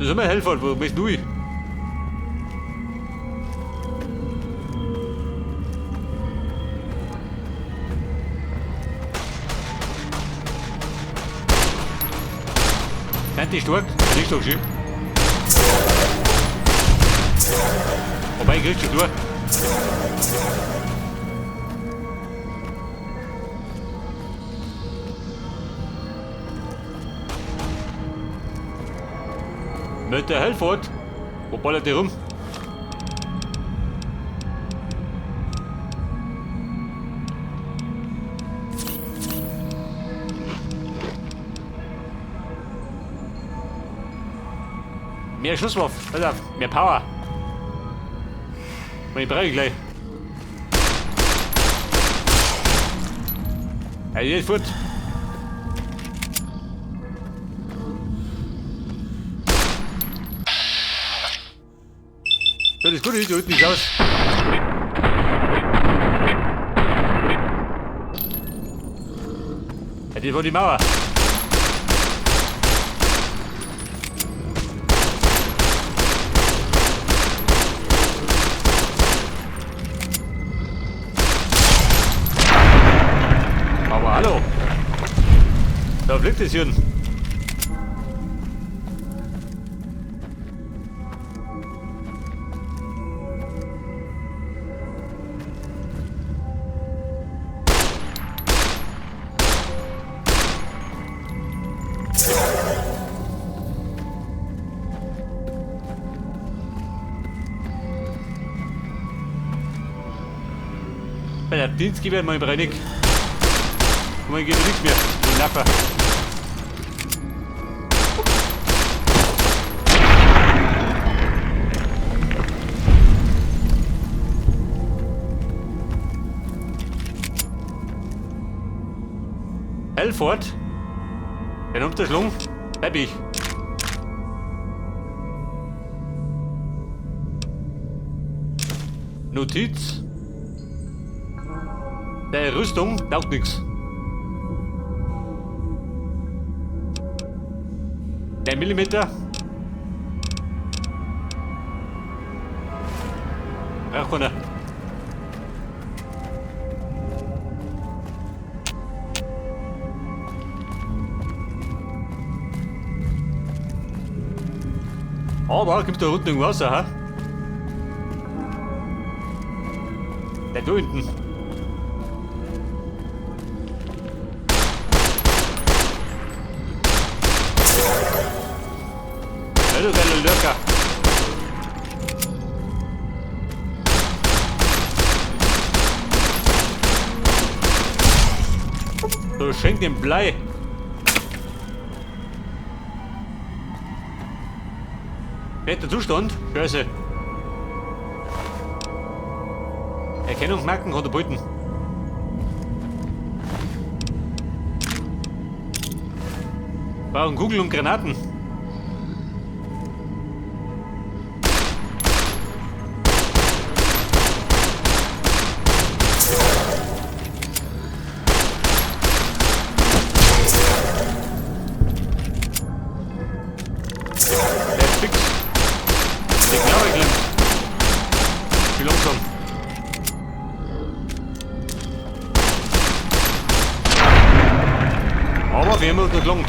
Das ist immer Helfer, wo bist du? Nicht die stark, nicht so schön. Wobei, kriegst du durch. Mit der Hellfahrt. Wo ballert die rum? Mehr Schusswurf, pass auf, mehr Power. Ich brauche gleich. Ja, jetzt fort. So, das ist gut, da unten ist aus. Ja, das war die Mauer. Aber hallo. Da fliegt das Hirn. Bei der Dienstgeber mal bereit. Und dann geht nichts mehr. Und Napper. Hellfort. Den Unterschlung. Bleib ich. Notiz. Der Rüstung taugt nichts. Der Millimeter. Braucht keiner. Aber gibt da unten irgendwas, ha? Der da unten. Ja, du geiler Lurker. So, schenk dem Blei. Netter Zustand, Scheiße. Erkennung merken oder Beuten. Brauchen Kugel und Granaten. Aber wir haben uns nicht gelangt.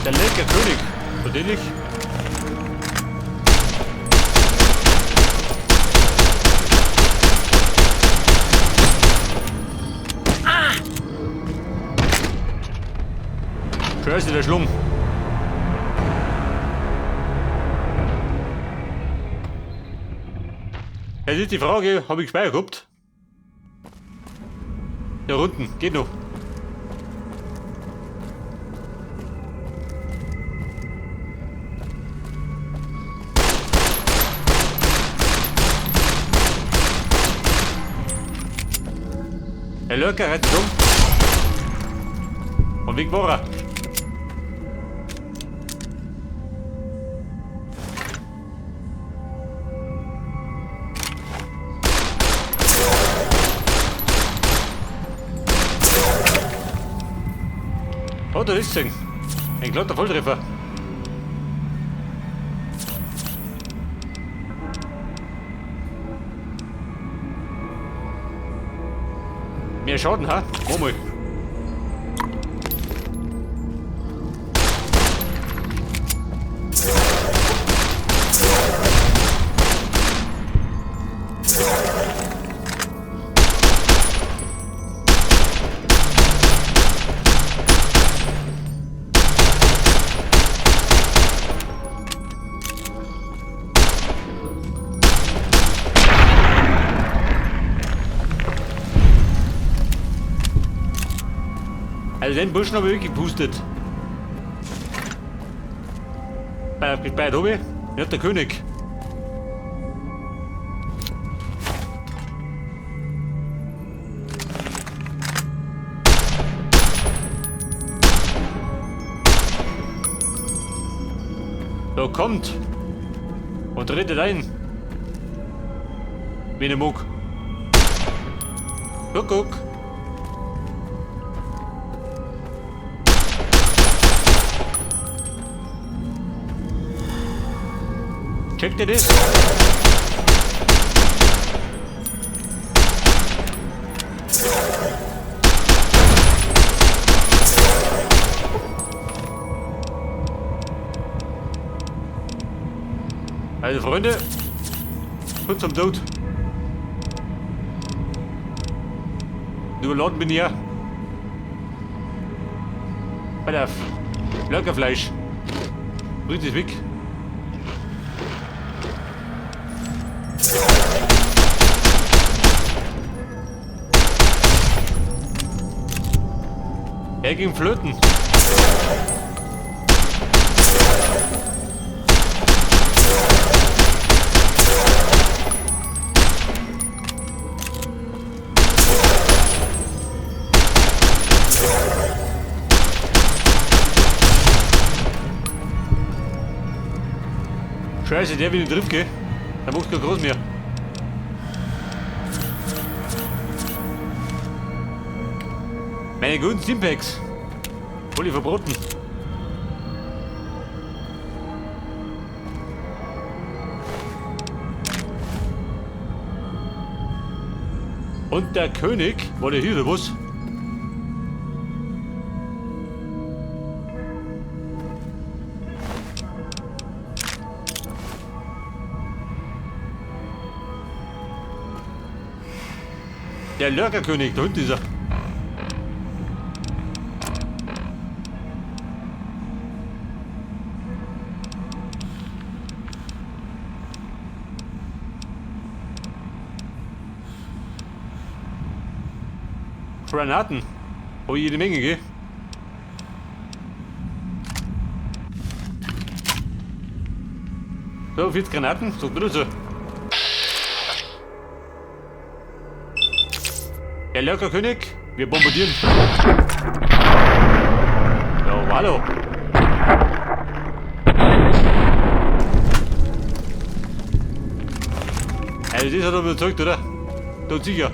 Der lecker König, natürlich. Scheiße, der Schlung. Jetzt ist die Frage, habe ich Speicher gehabt? Da unten, geht noch. Der Lurker rennt um. Und weg war er. hat er das gesehen? Ein glatter Volltreffer. Mehr Schaden, ha? Mach mal. Also den Burschen habe ich wirklich gepustet. Bei habe ich. Ja, der König. Da kommt und rettet ein. Wie ne Muck. Guck, guck. Checkt ihr das? Also Freunde, kurz zum Tod. Überladen bin ich ja. Pass auf. Lockerfleisch. Bringt es weg. Er ging flöten. Scheiße, der will nicht drauf gehen. Der macht kein Groß mehr. Meine guten Stimpaks. Voll verboten. Und der König, war der hier oder was? Der Lurkerkönig, da unten ist er. Granaten. Oh, jede Menge, gell? So, 40 Granaten, so bitte so. Der Lurkerkönig, wir bombardieren. Ja, hallo. Also das hat er überzeugt, oder? Tot sicher.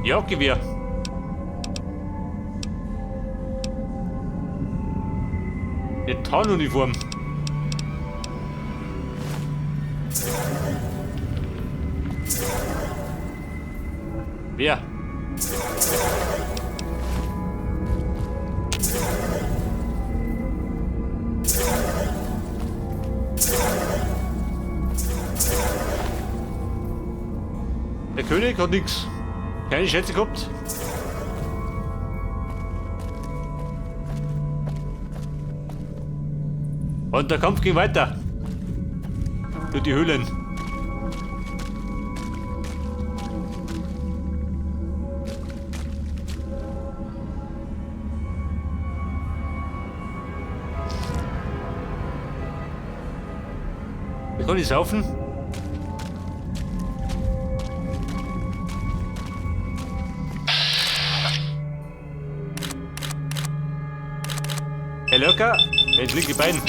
Jagdgewehr. Eine Tarnuniform. Wer? Der König hat nichts. Keine Schätze gehabt. Und der Kampf ging weiter. Durch die Höhlen. Ich kann nicht saufen. Herr Lurker, ins linke Bein.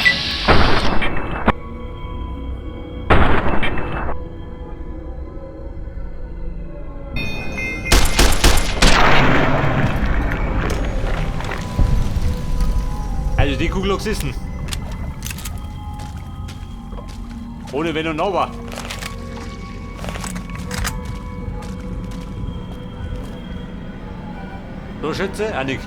Also die Kugel gesessen. Ohne Wenn und Aber. So, Schätze, Annik.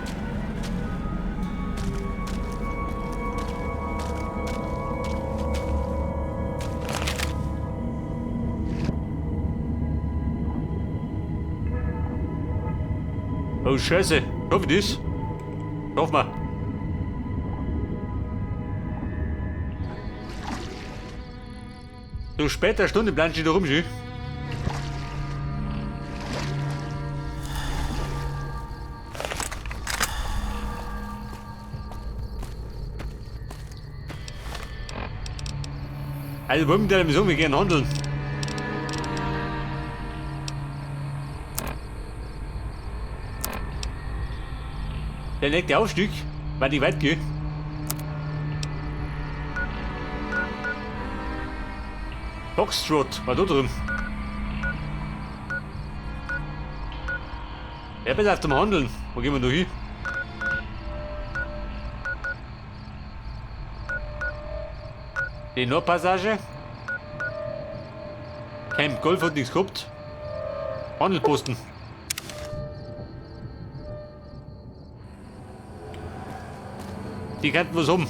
Oh, Scheiße. Schaff ich das? Schaff mal. So später Stunde bleibt sie da rum, schön. Also wollen wir mit der wir gerne handeln. Der nächste Aufstieg, weil ich weit gehe. Foxtrot, war da drin. Ja, besser auf zum Handeln. Wo gehen wir da hin? Die Nordpassage. Camp Golf hat nichts gehabt. Handelposten. Die könnten was haben.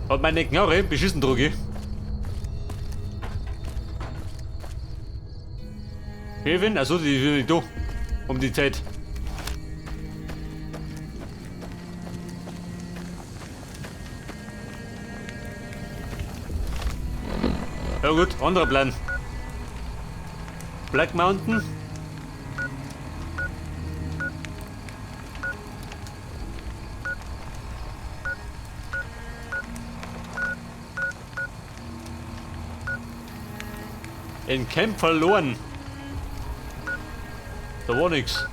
Hat meine Knarre beschissen Droge. Kevin, also die sind nicht da. Um die Zeit. Ja gut, anderer Plan. Black Mountain. In Camp verloren. Da war nix.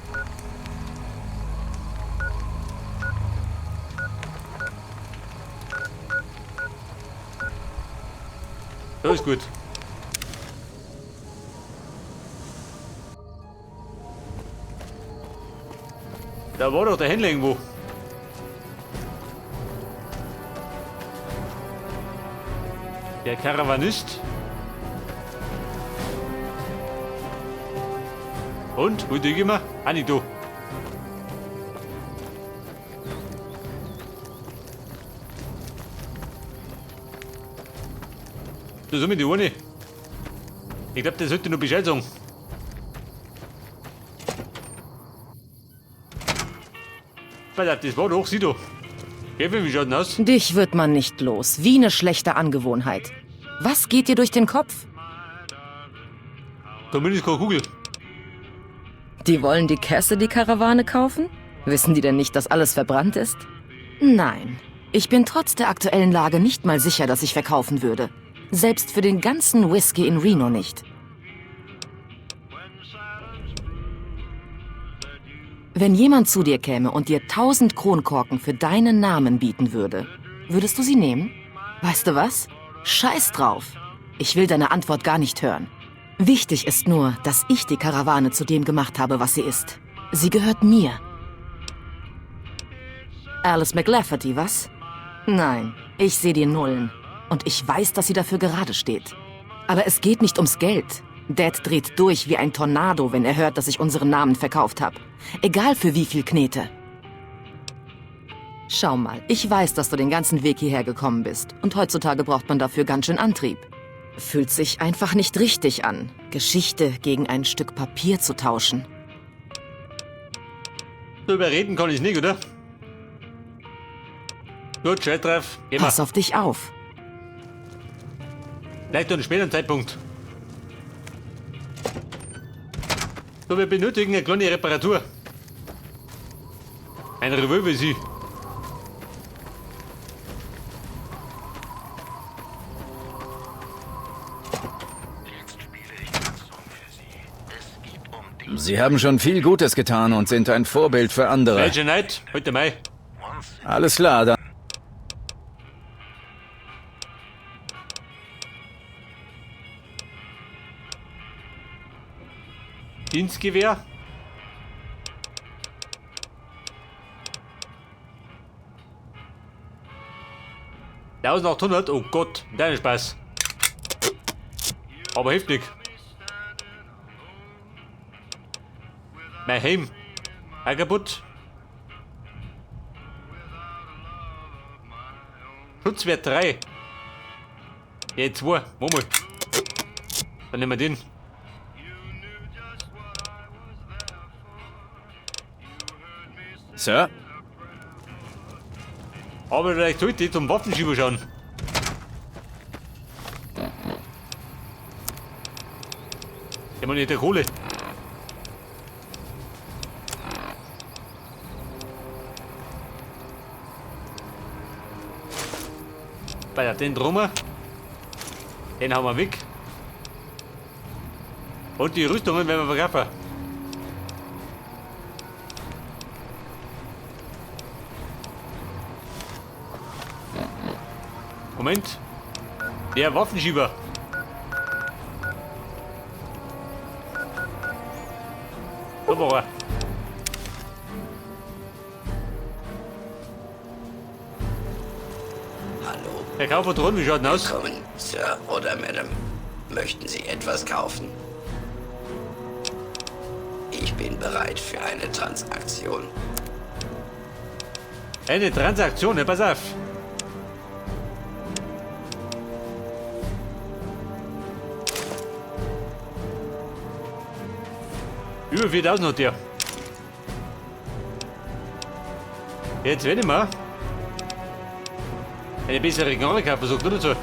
Ja, ist gut. Da war doch der Händler irgendwo. Der Karawanist. Und? Wo gehen wir? Ah, nicht da. Da sind wir die ohne. Ich glaube, der sollte noch Bescheid sagen. Verdammt, das war doch, sieh doch. Kevin, wie schaut denn aus? Dich wird man nicht los, wie eine schlechte Angewohnheit. Was geht dir durch den Kopf? Zumindest keine Kugel. Die wollen die Cassidy-Karawane kaufen? Wissen die denn nicht, dass alles verbrannt ist? Nein, ich bin trotz der aktuellen Lage nicht mal sicher, dass ich verkaufen würde. Selbst für den ganzen Whisky in Reno nicht. Wenn jemand zu dir käme und dir 1000 Kronkorken für deinen Namen bieten würde, würdest du sie nehmen? Weißt du was? Scheiß drauf. Ich will deine Antwort gar nicht hören. Wichtig ist nur, dass ich die Karawane zu dem gemacht habe, was sie ist. Sie gehört mir. Alice McLafferty, was? Nein, ich sehe die Nullen. Und ich weiß, dass sie dafür gerade steht. Aber es geht nicht ums Geld. Dad dreht durch wie ein Tornado, wenn er hört, dass ich unseren Namen verkauft habe. Egal für wie viel Knete. Schau mal, ich weiß, dass du den ganzen Weg hierher gekommen bist. Und heutzutage braucht man dafür ganz schön Antrieb. Fühlt sich einfach nicht richtig an, Geschichte gegen ein Stück Papier zu tauschen. So überreden kann ich nicht, oder? Gut, scheiß drauf. Geh mal. Pass auf dich auf. Vielleicht zu einem späteren Zeitpunkt. So, wir benötigen eine kleine Reparatur. Ein Revolver wie Sie. Sie haben schon viel Gutes getan und sind ein Vorbild für andere. Welche Night? Heute Mai. Alles klar, dann. Dienstgewehr. $1800, oh Gott, dein Spaß. Aber heftig. Mein Helm, auch kaputt. Schutzwert 3. Ja, 2, mal. Dann nehmen wir den. Sir? Aber vielleicht sollte ich zum Waffenschieber schauen. Ich meine, nicht der Kohle. Bei den Drummer. Den haben wir weg. Und die Rüstungen werden wir verkaufen. Moment. Der Waffenschieber. Da war er. Hallo, Der Kaufpatron, wie schaut denn aus? willkommen, Sir oder Madam. Möchten Sie etwas kaufen? Ich bin bereit für eine Transaktion. Eine Transaktion, ne, pass auf. Über 4000 hat der. Jetzt werde ich mal eine bessere Knarre kaufen, sagt nur dazu.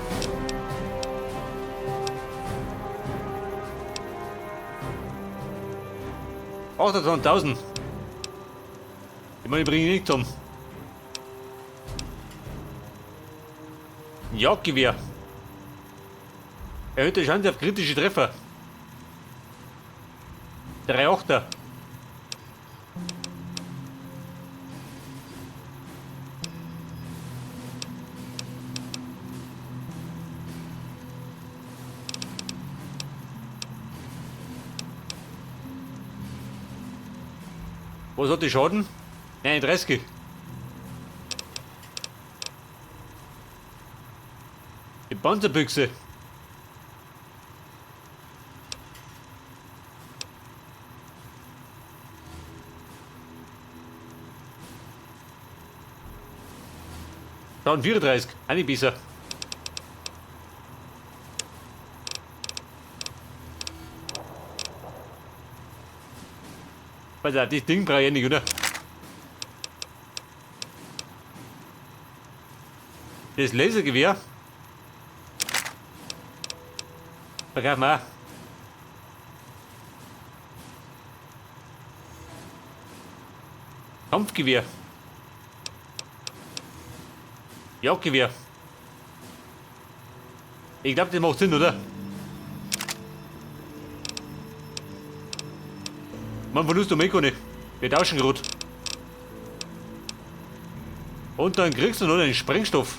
$28.000. Ich meine, ich bringe nichts um. Ein Jagdgewehr. Erhöhte Chance auf kritische Treffer. 3,8er. Was hat die Schaden? 39. Die Panzerbüchse. Schaden 34. Auch nicht besser. Pass auf, das Ding brauche ich nicht, oder? Das Lasergewehr. Verkaufen wir auch. Kampfgewehr. Jagdgewehr. Ich glaube, das macht Sinn, oder? Man verlust um Eco nicht. Wir tauschen gerade. Und dann kriegst du noch einen Sprengstoff.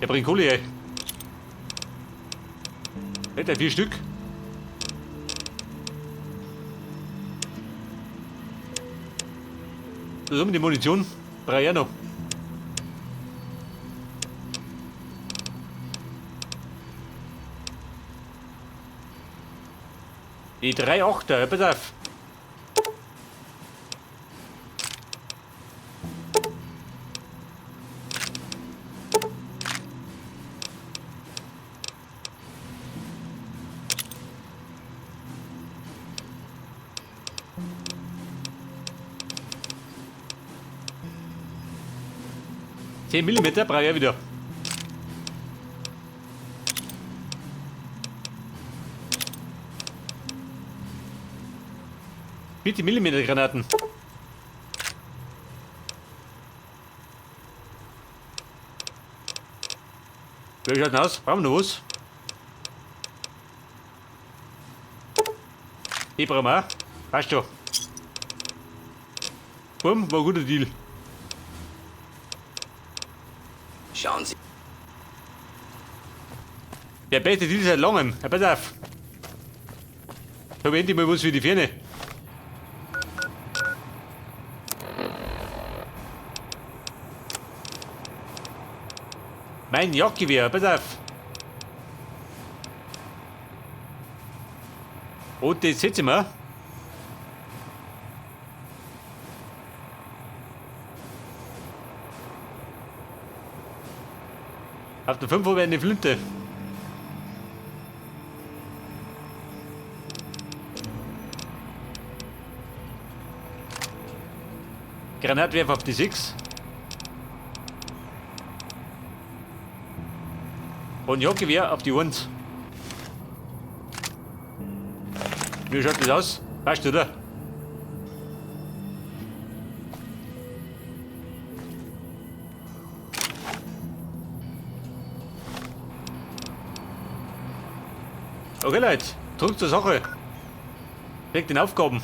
Der bringt Kohle ein. Hätte 4 Stück. Das haben die Munition. Brauche ich auch noch. Die 3,8er, pass auf. $10 Millimeter brauche ich auch wieder. Bitte Millimeter Granaten. Wie schaut denn aus? Brauchen wir noch was? Die brauchen wir auch. Passt schon. Bumm, war ein guter Deal. Schauen Sie. Der beste Deal seit langem. Ja, pass auf. Ich hab endlich mal was für die Firne. Mein Jagdgewehr, pass auf. Und das setzen wir. Auf der 5 habe ich eine Flinte. Granatwerfer auf die 6. Und Jagdgewehr auf die 1. Wie schaut das aus? Passt, oder? Okay, Leute, drückt zur Sache. Kriegt den Aufgaben.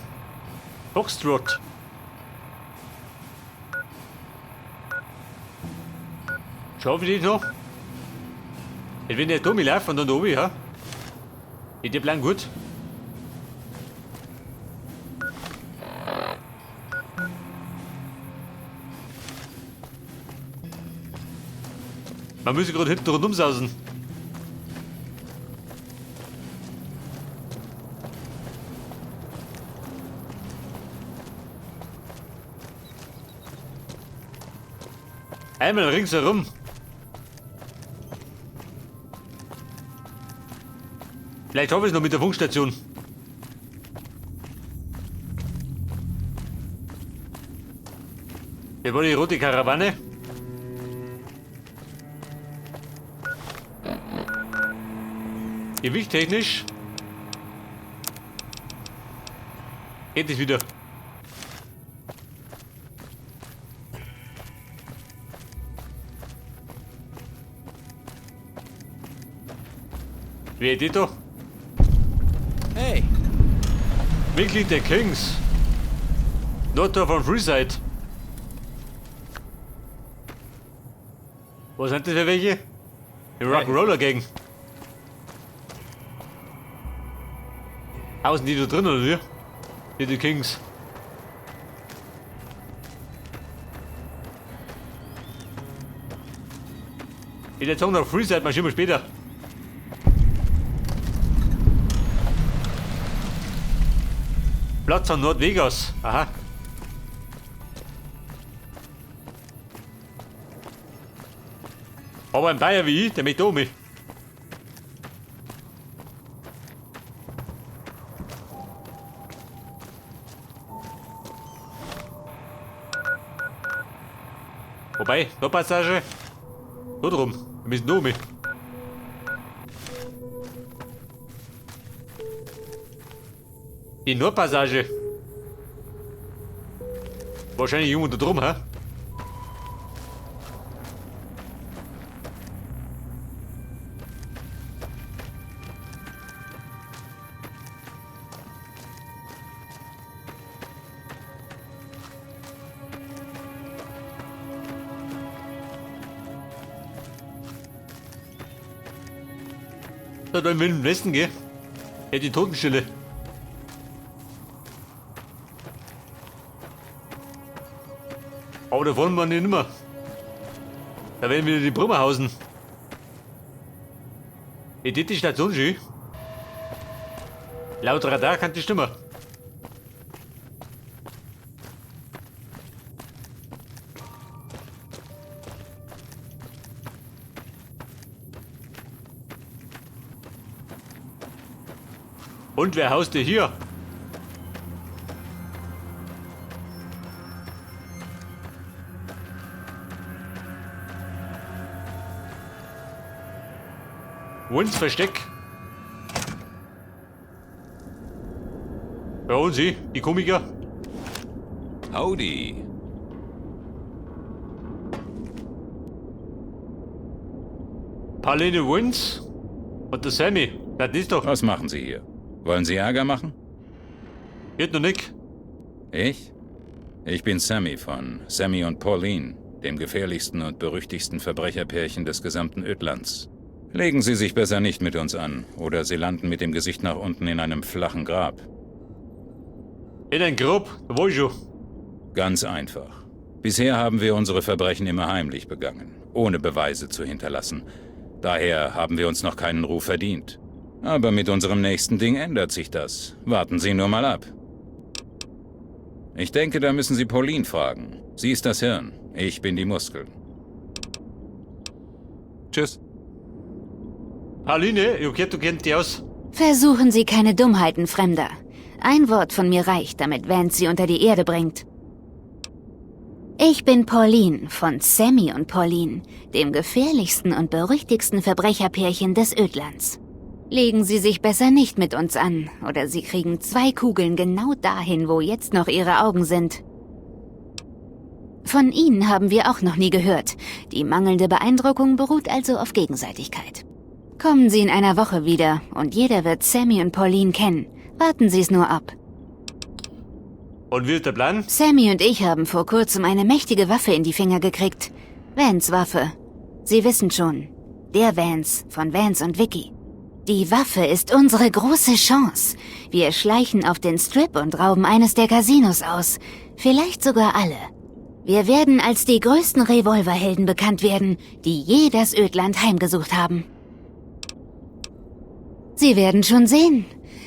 Foxtrot. Schaffe ich das noch? Jetzt wenn der Tommy läuft und dann da oben, ja? Ist der Plan gut? Man muss gerade hinten rundum sausen. Einmal ringsherum. Vielleicht habe ich es noch mit der Funkstation. Hier war die rote Karawane. Gewichttechnisch geht es wieder. Wer ist das da? Hey, Mitglied der Kings. Nordtor von Freeside. Was sind das für welche? Die Rock'n'Roller Gang. Außen die da drin oder wie? Die Kings. Ich würde sagen, nach Freeside marschieren wir später. Platz an Nordvegas. Aha. Aber ein Bayer wie ich, der möchte oben. Wobei, da Passage. Da drum. Wir müssen da oben. Die Nordpassage. Wahrscheinlich jung da drum, hä? Da dann will ich im Westen gehen. Ja, die Totenstille. Aber da wollen wir nicht mehr. Da werden wieder die Brummerhausen. Ist das die Station schön? Laut Radar kann die stimmen. Und wer haust dir hier? Uns Versteck. Ja, und Sie, die Komiker? Howdy. Pauline Wins und der Sammy. Das ist doch. Was machen Sie hier? Wollen Sie Ärger machen? Geht noch nicht. Ich? Ich bin Sammy von Sammy und Pauline, dem gefährlichsten und berüchtigsten Verbrecherpärchen des gesamten Ödlands. Legen Sie sich besser nicht mit uns an, oder Sie landen mit dem Gesicht nach unten in einem flachen Grab. In ein Grab, da war ich schon. Ganz einfach. Bisher haben wir unsere Verbrechen immer heimlich begangen, ohne Beweise zu hinterlassen. Daher haben wir uns noch keinen Ruf verdient. Aber mit unserem nächsten Ding ändert sich das. Warten Sie nur mal ab. Ich denke, da müssen Sie Pauline fragen. Sie ist das Hirn, ich bin die Muskeln. Tschüss. Pauline, ich hab gehört, du kennst die aus. Versuchen Sie keine Dummheiten, Fremder. Ein Wort von mir reicht, damit Vance Sie unter die Erde bringt. Ich bin Pauline von Sammy und Pauline, dem gefährlichsten und berüchtigsten Verbrecherpärchen des Ödlands. Legen Sie sich besser nicht mit uns an, oder Sie kriegen 2 Kugeln genau dahin, wo jetzt noch Ihre Augen sind. Von Ihnen haben wir auch noch nie gehört. Die mangelnde Beeindruckung beruht also auf Gegenseitigkeit. Kommen Sie in einer Woche wieder, und jeder wird Sammy und Pauline kennen. Warten Sie es nur ab. Und wie ist der Plan? Sammy und ich haben vor kurzem eine mächtige Waffe in die Finger gekriegt. Vance Waffe. Sie wissen schon. Der Vance von Vance und Vicky. Die Waffe ist unsere große Chance. Wir schleichen auf den Strip und rauben eines der Casinos aus. Vielleicht sogar alle. Wir werden als die größten Revolverhelden bekannt werden, die je das Ödland heimgesucht haben. Sie werden schon sehen.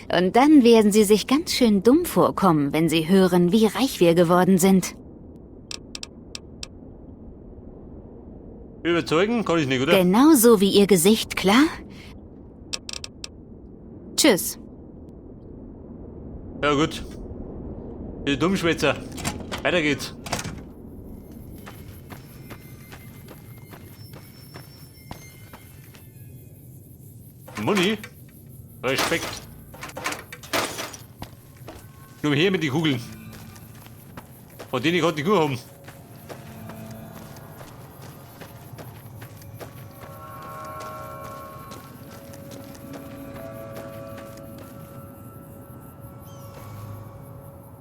Und dann werden Sie sich ganz schön dumm vorkommen, wenn Sie hören, wie reich wir geworden sind. Überzeugen kann ich nicht, oder? Genauso wie Ihr Gesicht, klar? Tschüss. Ja gut. Ihr Dummschwätzer. Weiter geht's. Money? Respekt. Nur her mit den Kugeln. Von denen ich gerade die Kuh haben.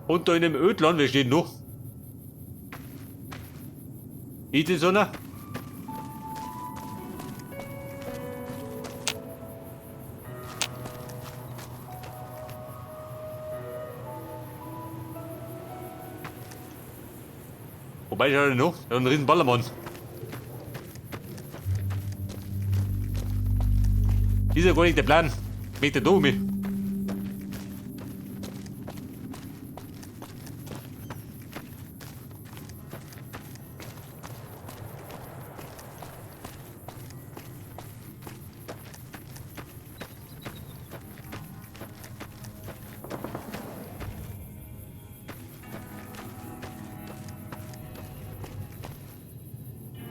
Und da in dem Ödland, wer steht noch? Ist das einer? Wobei, schau noch, da ist ein riesen Ballermann. Ist ja gar nicht der Plan. Mit der Dome.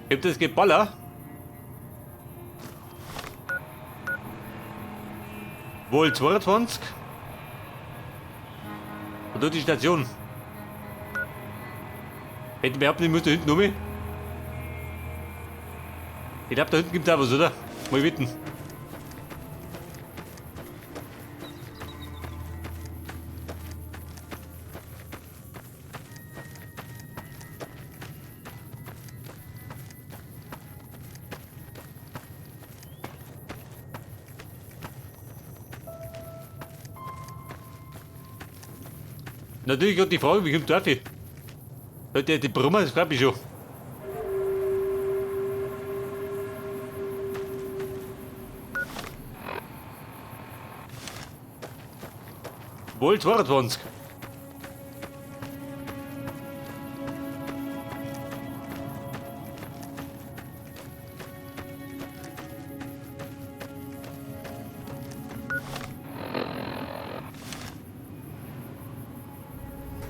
Gibt es Geballer? Wohl 22? Und dort die Station. Hätten wir nicht, muss da hinten um. Ich glaube, da hinten gibt es auch was, oder? Mal wetten. Natürlich hat die Frage, wie kommt der auf? Die Brummer, das glaube ich schon. Wohl 22.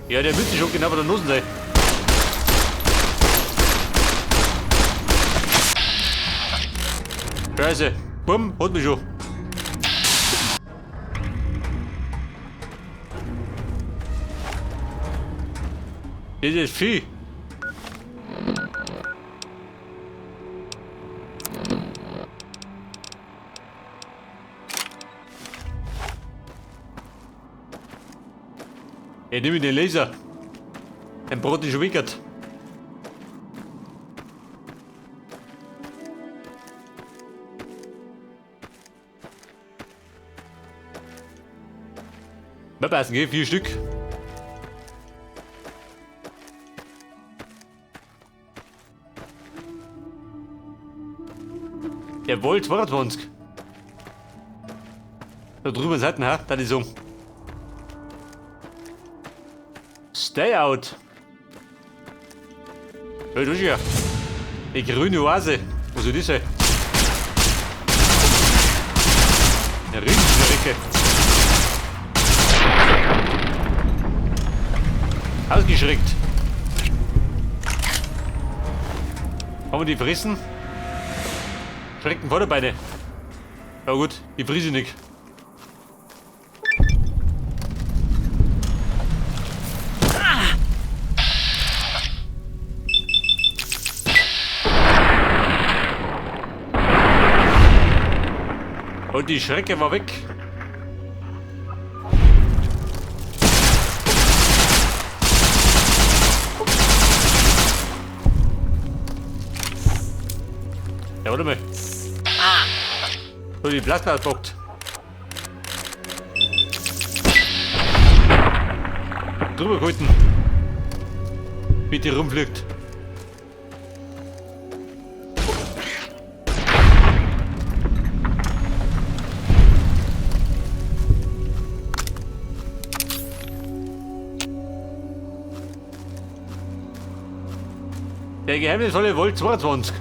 Ja, der müsste schon genau bei der Nussen sein. Scheiße. Bumm, hat mich schon. Das ist viel. Ich nehme den Laser. Ein Brot ist schon wickert. Mappassen, gell? 4 Stück. Jawohl, 22. Da drüben Seiten, ha? Da ist um. Stay out. Hör du ja. Die grüne Oase. Wo soll das sein? Eine Riesenschnecke. Ausgeschreckt. Haben wir die fressen? Schrecken Vorderbeine. Ja gut, die friese nicht. Und die Schrecke war weg. Ja, warte mal. So, die Plasma bockt. Drüber gehalten. Bitte rumfliegt. Der geheimnisvolle Volt 22.